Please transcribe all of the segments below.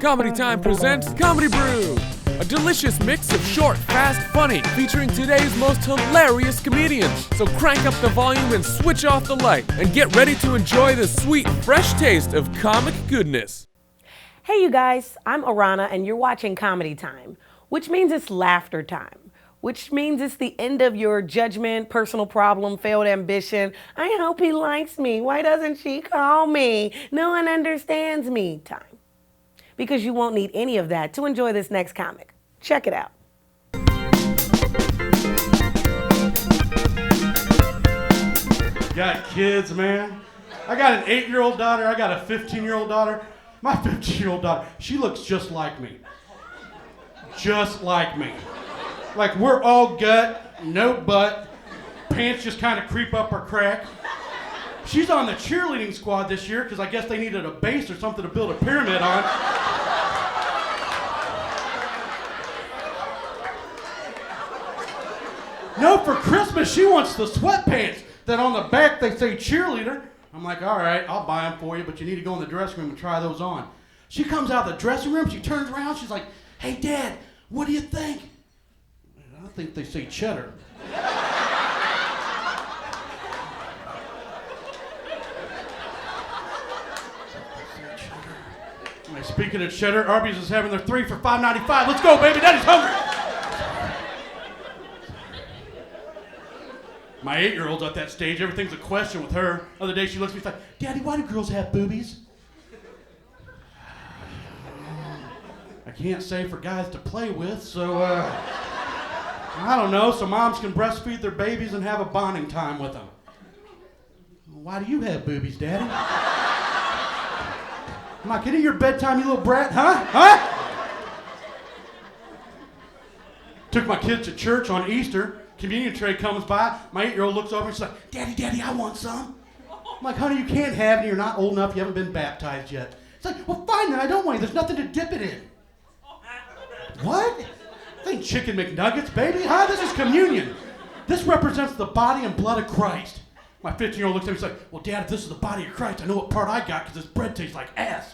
Comedy Time presents Comedy Brew, a delicious mix of short, fast, funny, featuring today's most hilarious comedians. So crank up the volume and switch off the light, and get ready to enjoy the sweet, fresh taste of comic goodness. Hey you guys, I'm Arana and you're watching Comedy Time, which means it's laughter time. Which means it's the end of your judgment, personal problem, failed ambition. I hope he likes me. Why doesn't she call me? No one understands me time. Because you won't need any of that to enjoy this next comic. Check it out. Got kids, man. I got an 8-year-old daughter. I got a 15-year-old daughter. My 15-year-old daughter, she looks just like me. Just like me. Like we're all gut, no butt, pants just kind of creep up her crack. She's on the cheerleading squad this year because I guess they needed a base or something to build a pyramid on. No, for Christmas she wants the sweatpants that on the back they say cheerleader. I'm like, all right, I'll buy them for you, but you need to go in the dressing room and try those on. She comes out of the dressing room, she turns around, she's like, hey Dad, what do you think? I think they say cheddar. Speaking of cheddar, Arby's is having their 3 for $5.95. Let's go, baby, Daddy's hungry. My 8-year-old's at that stage. Everything's a question with her. Other day she looks at me, she's like, Daddy, why do girls have boobies? I can't say for guys to play with, so I don't know, so moms can breastfeed their babies and have a bonding time with them. Why do you have boobies, Daddy? I'm like, isn't it your bedtime, you little brat? Huh? Took my kids to church on Easter. Communion tray comes by. My 8-year-old looks over and she's like, Daddy, I want some. I'm like, honey, you can't have it. You're not old enough. You haven't been baptized yet. It's like, well, fine then. I don't want it. There's nothing to dip it in. What? This ain't chicken McNuggets, baby. Huh? This is communion. This represents the body and blood of Christ. My 15-year-old looks at me and says, well, Dad, if this is the body of Christ, I know what part I got because this bread tastes like ass.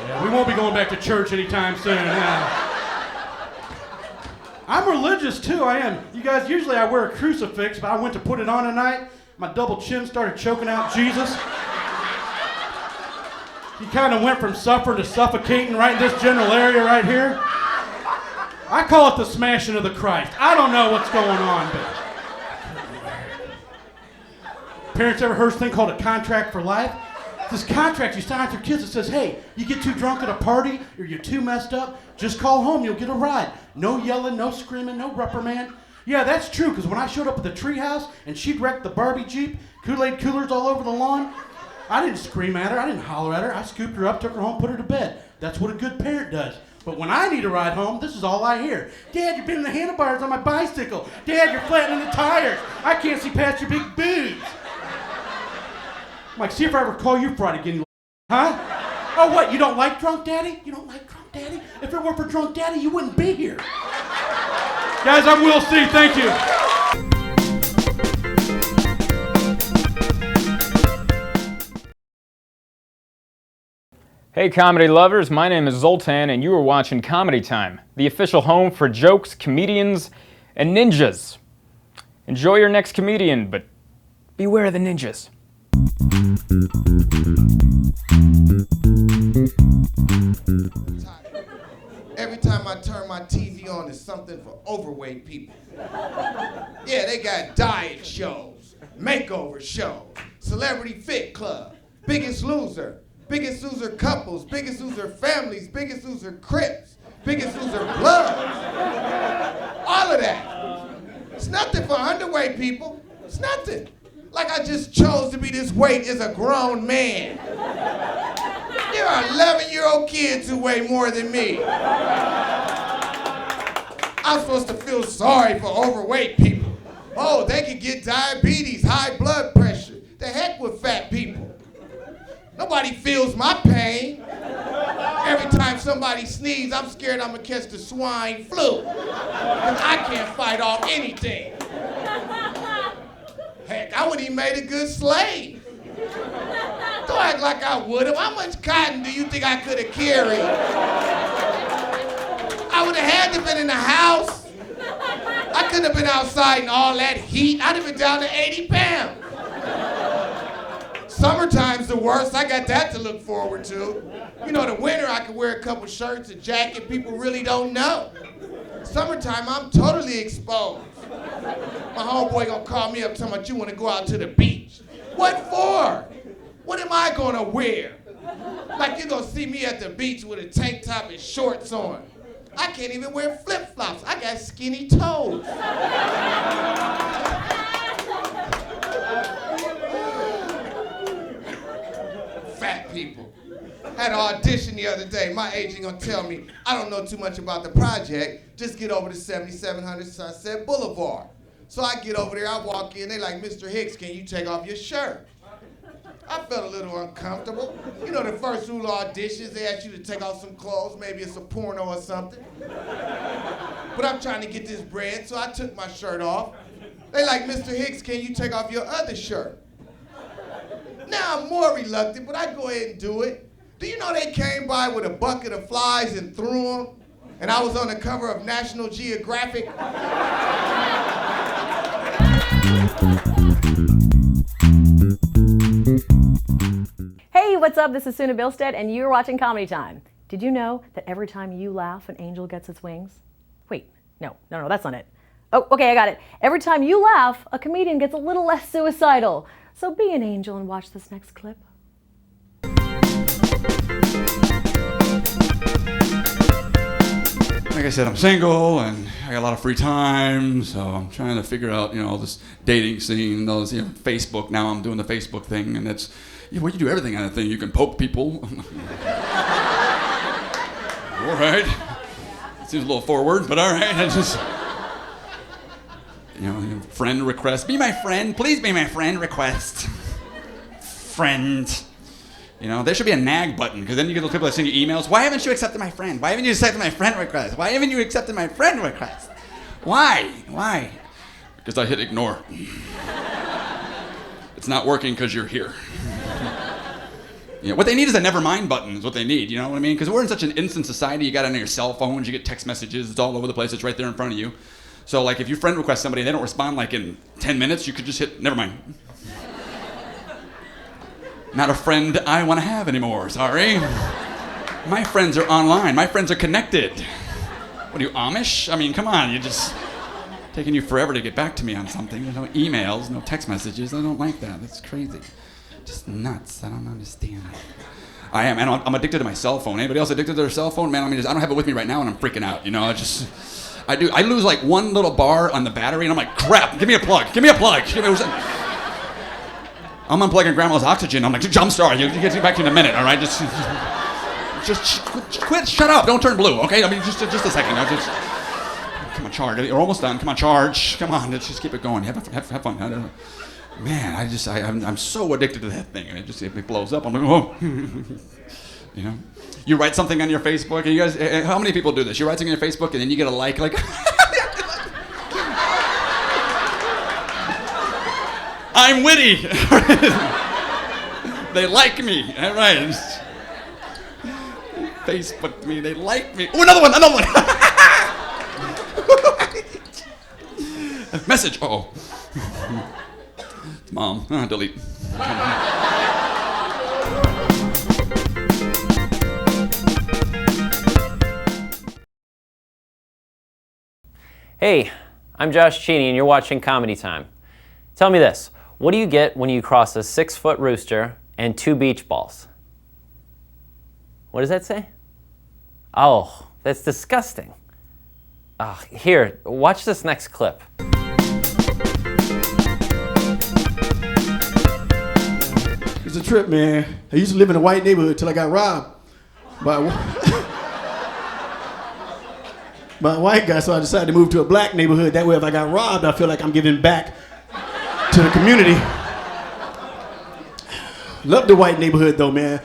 Yeah, we won't be going back to church anytime soon. I'm religious too, I am. You guys, usually I wear a crucifix, but I went to put it on tonight. My double chin started choking out Jesus. He kind of went from suffering to suffocating right in this general area right here. I call it the smashing of the Christ. I don't know what's going on, but... Parents ever heard of this thing called a contract for life? This contract you sign with your kids that says, hey, you get too drunk at a party or you're too messed up, just call home, you'll get a ride. No yelling, no screaming, no reprimand. Yeah, that's true, because when I showed up at the treehouse and she'd wrecked the Barbie Jeep, Kool-Aid coolers all over the lawn, I didn't scream at her, I didn't holler at her, I scooped her up, took her home, put her to bed. That's what a good parent does. But when I need a ride home, this is all I hear. Dad, you're bending the handlebars on my bicycle. Dad, you're flattening the tires. I can't see past your big boobs. I'm like, see if I ever call you Friday again, you huh? Oh, what, you don't like Drunk Daddy? You don't like Drunk Daddy? If it weren't for Drunk Daddy, you wouldn't be here. Guys, I'm Will C. Thank you. Hey comedy lovers, my name is Zoltan and you are watching Comedy Time, the official home for jokes, comedians, and ninjas. Enjoy your next comedian, but beware of the ninjas. Every time I turn my TV on, it's something for overweight people. Yeah, they got diet shows, makeover shows, Celebrity Fit Club, Biggest Loser couples, Biggest Loser families, Biggest Loser Crips, Biggest Loser Bloods. All of that. It's nothing for underweight people. It's nothing. Like I just chose to be this weight as a grown man. There are 11-year-old kids who weigh more than me. I'm supposed to feel sorry for overweight people. Oh, they can get diabetes, high blood pressure. The heck with fat people. Nobody feels my pain. Every time somebody sneezes, I'm scared I'm gonna catch the swine flu. Because I can't fight off anything. I would have made a good slave. Don't act like I would have. How much cotton do you think I could have carried? I would have had to been in the house. I couldn't have been outside in all that heat. I'd have been down to 80 pounds. Summertime's the worst. I got that to look forward to. You know, the winter I could wear a couple shirts, a jacket, people really don't know. Summertime, I'm totally exposed. My homeboy gonna call me up talking about you wanna go out to the beach. What for? What am I gonna wear? Like you gonna see me at the beach with a tank top and shorts on. I can't even wear flip-flops. I got skinny toes. Fat people. Had an audition the other day. My agent gonna tell me, I don't know too much about the project, just get over to 7700 Sunset Boulevard. So I get over there, I walk in, they like, Mr. Hicks, can you take off your shirt? I felt a little uncomfortable. You know, the first rule of auditions, they ask you to take off some clothes, maybe it's a porno or something. But I'm trying to get this bread, so I took my shirt off. They like, Mr. Hicks, can you take off your other shirt? Now I'm more reluctant, but I go ahead and do it. Do you know they came by with a bucket of flies and threw them? And I was on the cover of National Geographic. Hey, what's up? This is Suna Bilstead, and you're watching Comedy Time. Did you know that every time you laugh, an angel gets its wings? Wait, no, that's not it. Oh, okay, I got it. Every time you laugh, a comedian gets a little less suicidal. So be an angel and watch this next clip. Like I said, I'm single and I got a lot of free time, so I'm trying to figure out, this dating scene, those, Facebook. Now I'm doing the Facebook thing, and that's, well, you do everything on that thing. You can poke people. All right. Seems a little forward, but all right. I just, friend request. Be my friend. Please be my friend request. Friend. There should be a nag button, because then you get those people that send you emails. Why haven't you accepted my friend? Why haven't you accepted my friend request? Why haven't you accepted my friend request? Why? Because I hit ignore. It's not working because you're here. What they need is a never mind button is what they need, you know what I mean? Because we're in such an instant society, you got it on your cell phones, you get text messages, it's all over the place, it's right there in front of you. So like if you friend request somebody and they don't respond like in 10 minutes, you could just hit never mind. Not a friend I want to have anymore, sorry. My friends are online, my friends are connected. What are you, Amish? I mean, come on, you're just taking you forever to get back to me on something. There's no emails, no text messages, I don't like that, that's crazy. Just nuts. I don't understand. I am, and I'm addicted to my cell phone. Anybody else addicted to their cell phone? Man, I don't have it with me right now, and I'm freaking out. I do. I lose like one little bar on the battery, and I'm like, crap. Give me a plug. I'm unplugging Grandma's oxygen. I'm like, I'm sorry. You get back to you in a minute. All right, just quit. Shut up. Don't turn blue. Okay. I mean, just a second. Come on, charge. You're almost done. Come on, charge. Come on. Let's just keep it going. Have fun. I don't know. Man, I'm so addicted to that thing. If it blows up, I'm like, whoa. You write something on your Facebook, and you guys, how many people do this? You write something on your Facebook, and then you get a like. I'm witty. They like me. All right. Facebook me. They like me. Oh, another one. Message. Uh-oh. Mom, delete. Hey, I'm Josh Cheney and you're watching Comedy Time. Tell me this, what do you get when you cross a 6-foot rooster and 2 beach balls? What does that say? Oh, that's disgusting. Here, watch this next clip. It's a trip, man. I used to live in a white neighborhood till I got robbed by a white guy, so I decided to move to a black neighborhood. That way, if I got robbed, I feel like I'm giving back to the community. Love the white neighborhood, though, man.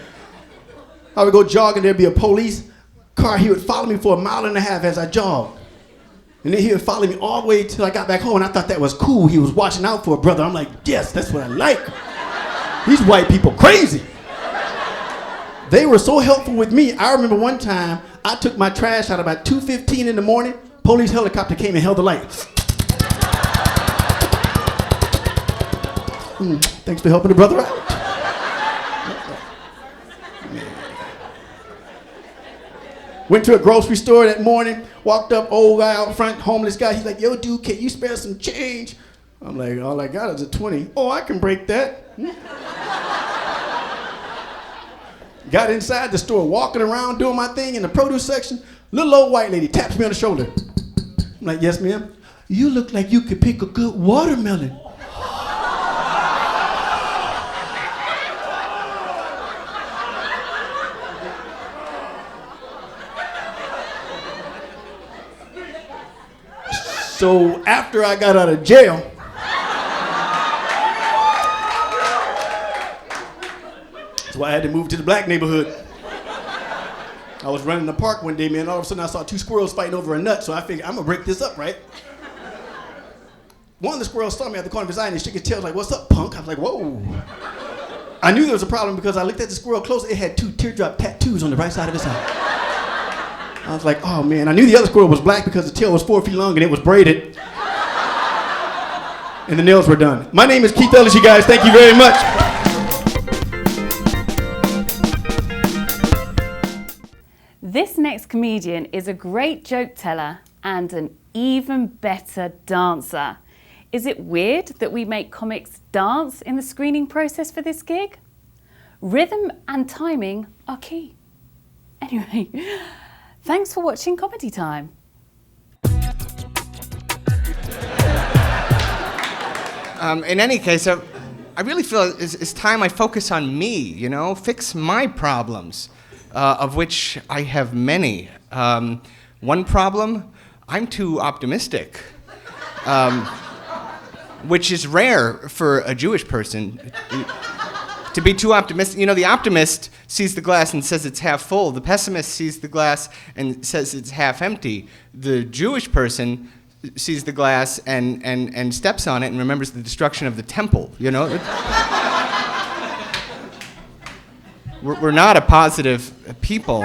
I would go jogging, there'd be a police car. He would follow me for 1.5 miles as I jogged. And then he would follow me all the way till I got back home, and I thought that was cool. He was watching out for a brother. I'm like, yes, that's what I like. These white people crazy. They were so helpful with me. I remember one time, I took my trash out about 2:15 in the morning. Police helicopter came and held the light. Thanks for helping the brother out. Went to a grocery store that morning, walked up, old guy out front, homeless guy. He's like, yo, dude, can you spare some change? I'm like, all I got is a 20. Oh, I can break that. Got inside the store, walking around, doing my thing in the produce section. Little old white lady taps me on the shoulder. I'm like, yes, ma'am. You look like you could pick a good watermelon. So after I got out of jail, that's why I had to move to the black neighborhood. I was running the park one day, man. All of a sudden I saw two squirrels fighting over a nut, so I figured I'm gonna break this up, right? One of the squirrels saw me at the corner of his eye and he shook his tail like, what's up, punk? I was like, whoa. I knew there was a problem because I looked at the squirrel close. It had 2 teardrop tattoos on the right side of his eye. I was like, oh man. I knew the other squirrel was black because the tail was 4 feet long and it was braided. And the nails were done. My name is Keith Ellis, you guys. Thank you very much. This next comedian is a great joke teller and an even better dancer. Is it weird that we make comics dance in the screening process for this gig? Rhythm and timing are key. Anyway, thanks for watching Comedy Time. In any case, I really feel it's time I focus on me, you know, fix my problems, of which I have many. One problem, I'm too optimistic, which is rare for a Jewish person. To be too optimistic, you know, the optimist sees the glass and says it's half full. The pessimist sees the glass and says it's half empty. The Jewish person sees the glass and steps on it and remembers the destruction of the temple, you know? We're not a positive people.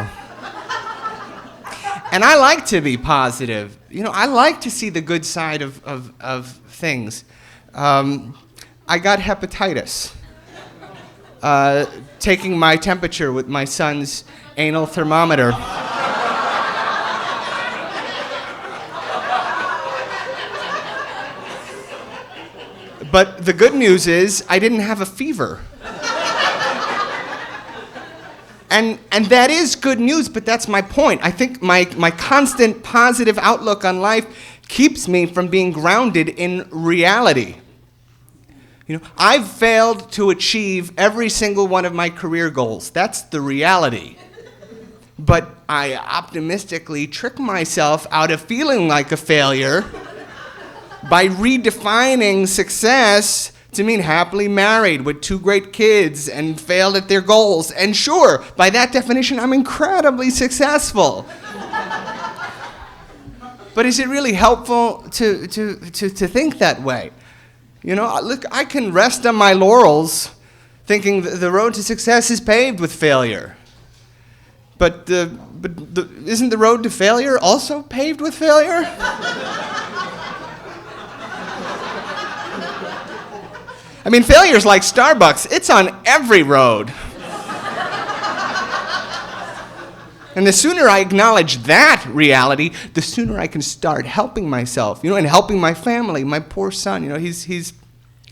And I like to be positive. You know, I like to see the good side of things. I got hepatitis. Taking my temperature with my son's anal thermometer. But the good news is I didn't have a fever. And that is good news, but that's my point. I think my constant positive outlook on life keeps me from being grounded in reality. You know, I've failed to achieve every single one of my career goals. That's the reality. But I optimistically trick myself out of feeling like a failure by redefining success to mean happily married with 2 great kids and failed at their goals. And sure, by that definition, I'm incredibly successful. But is it really helpful to think that way? You know, look, I can rest on my laurels thinking the road to success is paved with failure. But isn't the road to failure also paved with failure? I mean, failure's like Starbucks. It's on every road. And the sooner I acknowledge that reality, the sooner I can start helping myself, you know, and helping my family. My poor son, you know, he's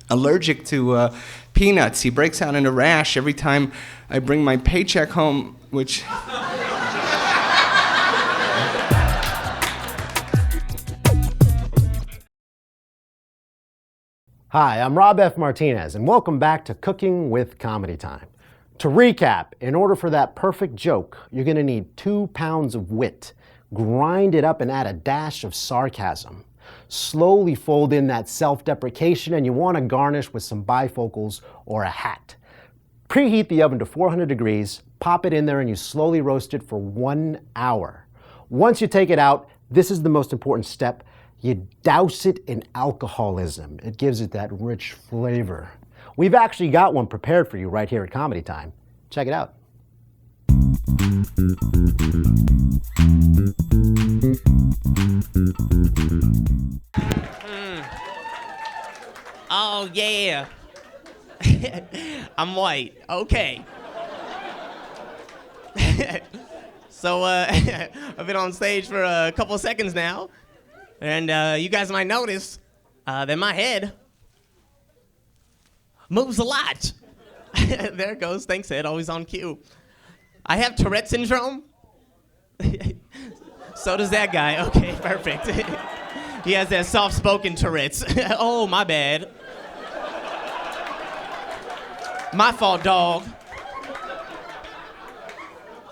allergic to peanuts. He breaks out in a rash every time I bring my paycheck home, which... Hi, I'm Rob F. Martinez, and welcome back to Cooking with Comedy Time. To recap, in order for that perfect joke, you're going to need 2 pounds of wit. Grind it up and add a dash of sarcasm. Slowly fold in that self-deprecation, and you want to garnish with some bifocals or a hat. Preheat the oven to 400 degrees, pop it in there, and you slowly roast it for 1 hour. Once you take it out, this is the most important step. You douse it in alcoholism. It gives it that rich flavor. We've actually got one prepared for you right here at Comedy Time. Check it out. Oh, yeah. I'm white. Okay. So, I've been on stage for a couple of seconds now, and you guys might notice that my head moves a lot. There it goes. Thanks, Ed. Always on cue. I have Tourette syndrome. So does that guy. Okay, perfect. He has that soft-spoken Tourette's. Oh, my bad. My fault, dog.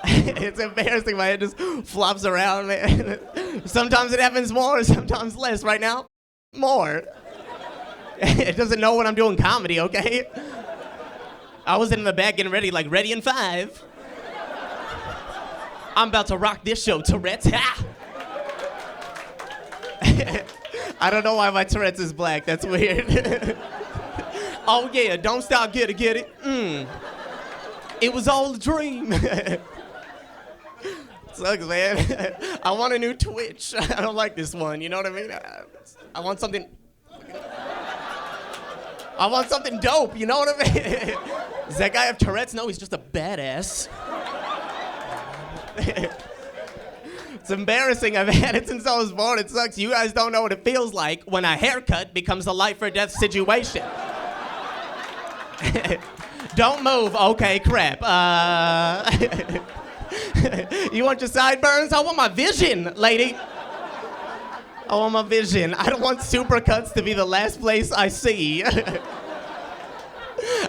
It's embarrassing. My head just flops around, man. Sometimes it happens more, sometimes less. Right now, more. It doesn't know when I'm doing comedy, okay? I was in the back getting ready, like, ready in 5. I'm about to rock this show, Tourette's. Ha! I don't know why my Tourette's is black. That's weird. Oh, yeah, don't stop, get it. It was all a dream. Sucks, man. I want a new Twitch. I don't like this one, you know what I mean? I want something dope, you know what I mean? Does that guy have Tourette's? No, he's just a badass. It's embarrassing. I've had it since I was born. It sucks. You guys don't know what it feels like when a haircut becomes a life or death situation. Don't move. Okay, crap. You want your sideburns? I want my vision, lady. I want my vision. I don't want supercuts to be the last place I see. I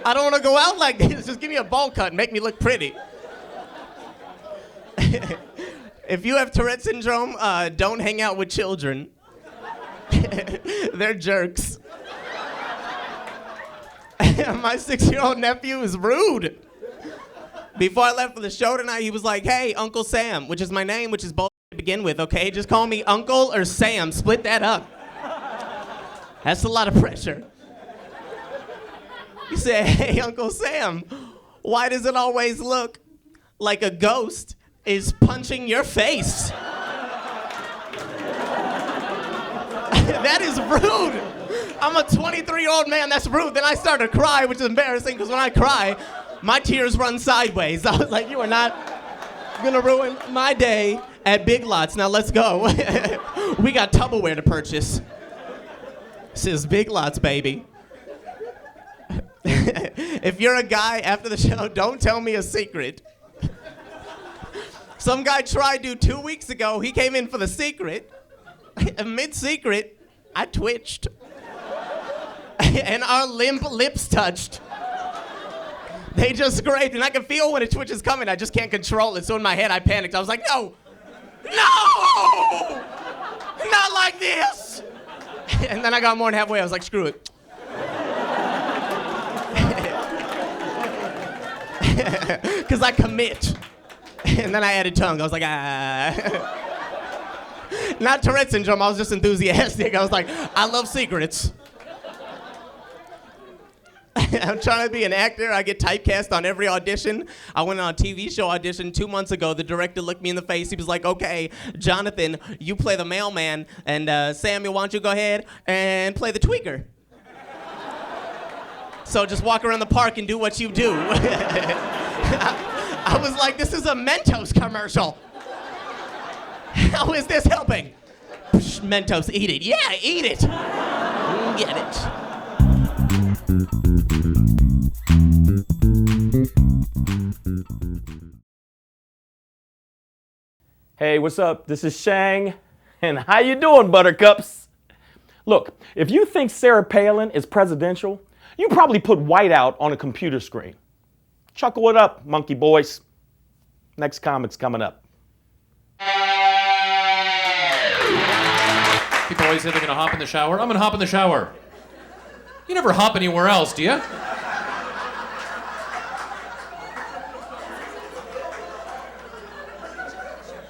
don't want to go out like this. Just give me a bowl cut and make me look pretty. If you have Tourette syndrome, don't hang out with children. They're jerks. My 6-year-old nephew is rude. Before I left for the show tonight, he was like, hey, Uncle Sam, which is my name, which is both to begin with, okay? Just call me Uncle or Sam. Split that up. That's a lot of pressure. He said, hey, Uncle Sam, why does it always look like a ghost is punching your face? That is rude. I'm a 23-year-old man, that's rude. Then I started to cry, which is embarrassing, because when I cry, my tears run sideways. I was like, you are not gonna ruin my day at Big Lots. Now let's go. We got Tupperware to purchase. This is Big Lots, baby. If you're a guy after the show, don't tell me a secret. Some guy tried to 2 weeks ago. He came in for the secret. Mid-secret, I twitched. And our limp lips touched. They just scraped, and I can feel when a twitch is coming. I just can't control it. So in my head, I panicked. I was like, no! No! Not like this! And then I got more than halfway. I was like, screw it. Because I commit. And then I added tongue. I was like, ah. Not Tourette syndrome. I was just enthusiastic. I was like, I love secrets. I'm trying to be an actor. I get typecast on every audition. I went on a TV show audition 2 months ago. The director looked me in the face. He was like, okay, Jonathan, you play the mailman. And Samuel, why don't you go ahead and play the tweaker? So just walk around the park and do what you do. I was like, this is a Mentos commercial. How is this helping? Psh, Mentos, eat it. Yeah, eat it. Get it. Hey, what's up? This is Shang. And how you doing, buttercups? Look, if you think Sarah Palin is presidential, you probably put whiteout on a computer screen. Chuckle it up, monkey boys. Next comic's coming up. People always say they're gonna hop in the shower. I'm gonna hop in the shower. You never hop anywhere else, do you?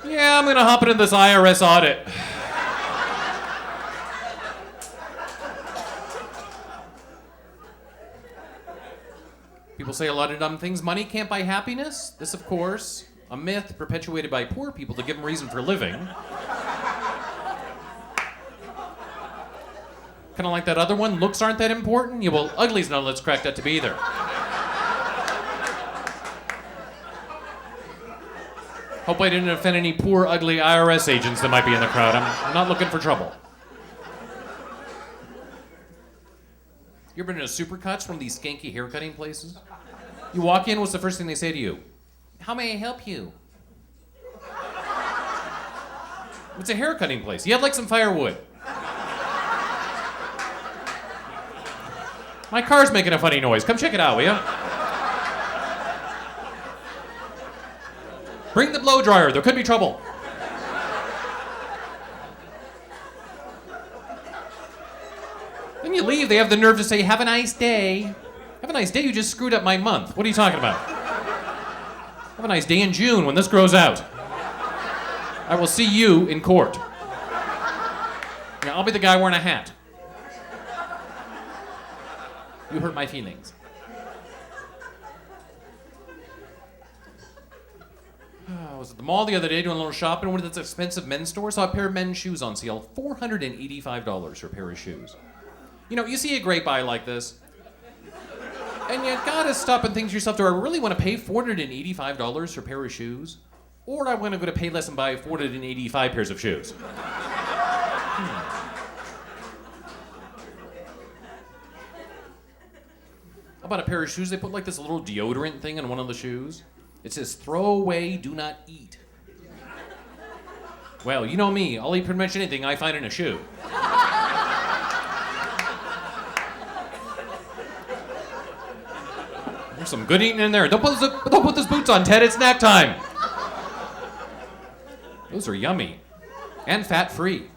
Yeah, I'm gonna hop into this IRS audit. People say a lot of dumb things. Money can't buy happiness. This, of course, a myth perpetuated by poor people to give them reason for living. Kind of like that other one, looks aren't that important? Yeah, well, ugly's not let's crack that to be either. Hope I didn't offend any poor, ugly IRS agents that might be in the crowd. I'm not looking for trouble. You ever been to a Supercuts, one of these skanky haircutting places? You walk in, what's the first thing they say to you? How may I help you? It's a haircutting place. You have like some firewood. My car's making a funny noise. Come check it out, will ya? Bring the blow dryer. There could be trouble. Then you leave. They have the nerve to say, have a nice day. Have a nice day? You just screwed up my month. What are you talking about? Have a nice day in June when this grows out. I will see you in court. Yeah, I'll be the guy wearing a hat. You hurt my feelings. I was at the mall the other day doing a little shopping. Went to this expensive men's store. Saw a pair of men's shoes on sale. $485 for a pair of shoes. You know, you see a great buy like this, and you gotta stop and think to yourself, do I really want to pay $485 for a pair of shoes? Or do I want to go to Payless and buy 485 pairs of shoes? How about a pair of shoes? They put like this little deodorant thing in one of the shoes. It says, throw away, do not eat. Well, you know me. I'll eat pretty much anything I find in a shoe. There's some good eating in there. Don't put those boots on, Ted. It's snack time. Those are yummy. And fat-free.